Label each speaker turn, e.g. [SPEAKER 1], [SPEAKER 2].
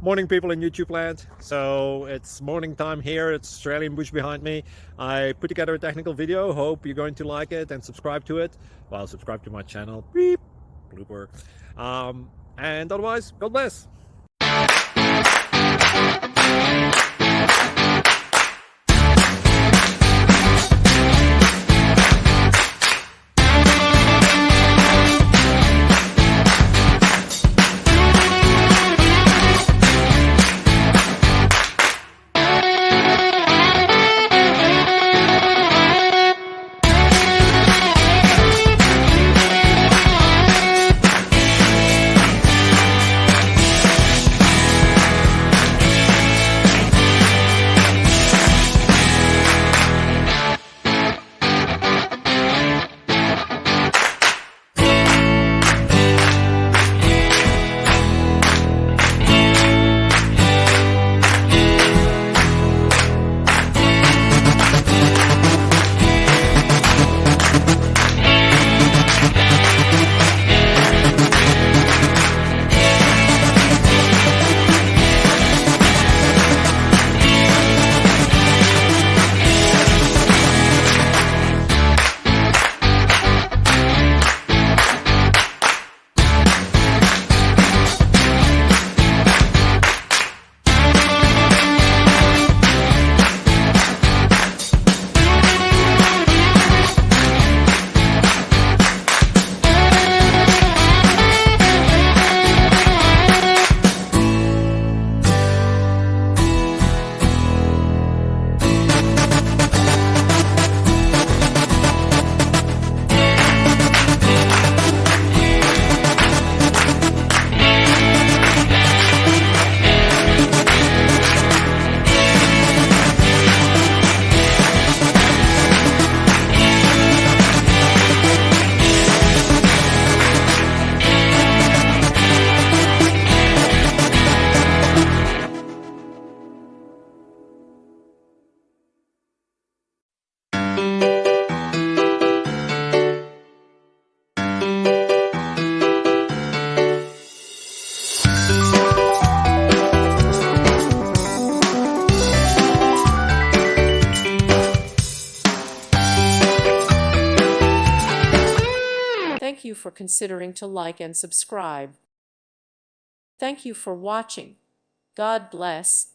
[SPEAKER 1] Morning, people in YouTube land. So it's morning time here. It's Australian bush behind me. I put together a technical video. Hope you're going to like it and subscribe to it. Well, subscribe to my channel. Beep. Blooper. And otherwise, God bless.
[SPEAKER 2] Thank you for considering to like and subscribe. Thank you for watching. God bless.